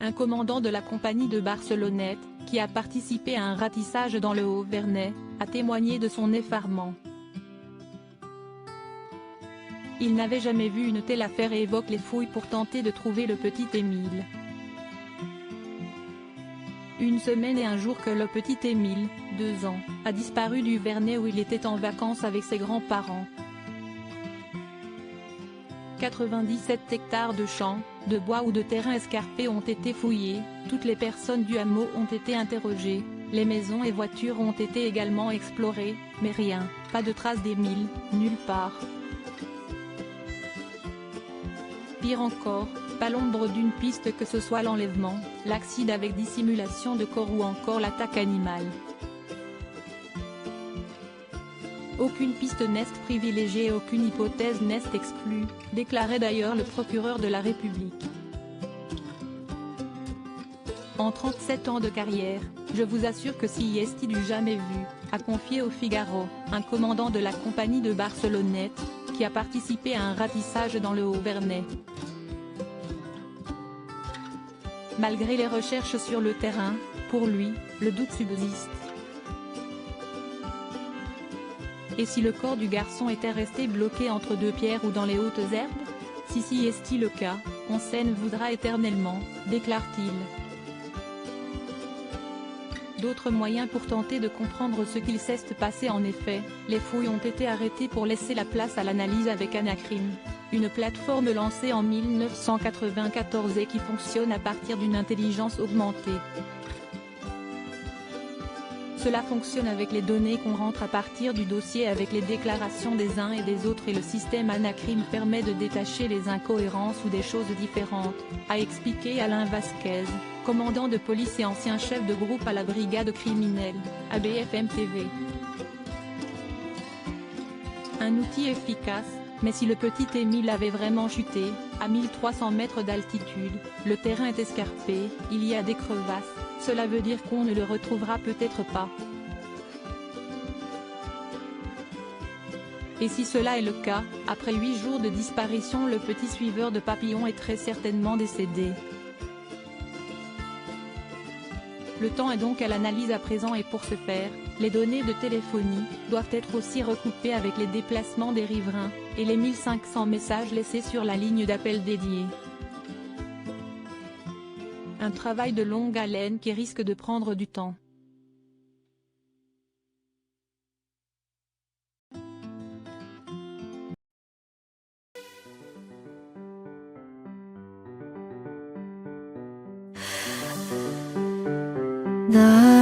un commandant de la compagnie de Barcelonnette, qui a participé à un ratissage dans le Haut-Vernay, a témoigné de son effarement. Il n'avait jamais vu une telle affaire et évoque les fouilles pour tenter de trouver le petit Émile. Une semaine et un jour que le petit Émile, 2 ans, a disparu du Vernay où il était en vacances avec ses grands-parents. 97 hectares de champs, de bois ou de terrains escarpés ont été fouillés, toutes les personnes du hameau ont été interrogées, les maisons et voitures ont été également explorées, mais rien, pas de traces d'Émile, nulle part. Pire encore, pas l'ombre d'une piste que ce soit l'enlèvement, l'accident avec dissimulation de corps ou encore l'attaque animale. Aucune piste n'est privilégiée et aucune hypothèse n'est exclue, déclarait d'ailleurs le procureur de la République. En 37 ans de carrière, je vous assure que si est du jamais vu, a confié au Figaro, un commandant de la compagnie de Barcelonnette, qui a participé à un ratissage dans le Haut-Vernay. Malgré les recherches sur le terrain, pour lui, le doute subsiste. Et si le corps du garçon était resté bloqué entre deux pierres ou dans les hautes herbes? Si est le cas, on s'en voudra éternellement, déclare-t-il. D'autres moyens pour tenter de comprendre ce qu'il s'est passé. En effet, les fouilles ont été arrêtées pour laisser la place à l'analyse avec Anacrim, une plateforme lancée en 1994 et qui fonctionne à partir d'une intelligence augmentée. Cela fonctionne avec les données qu'on rentre à partir du dossier avec les déclarations des uns et des autres et le système Anacrim permet de détacher les incohérences ou des choses différentes, a expliqué Alain Vasquez, commandant de police et ancien chef de groupe à la brigade criminelle, à BFM TV. Un outil efficace, mais si le petit Émile avait vraiment chuté, à 1300 mètres d'altitude, le terrain est escarpé, il y a des crevasses, cela veut dire qu'on ne le retrouvera peut-être pas. Et si cela est le cas, après 8 jours de disparition le petit suiveur de papillons est très certainement décédé. Le temps est donc à l'analyse à présent et pour ce faire, les données de téléphonie doivent être aussi recoupées avec les déplacements des riverains, et les 1500 messages laissés sur la ligne d'appel dédiée. Un travail de longue haleine qui risque de prendre du temps. 나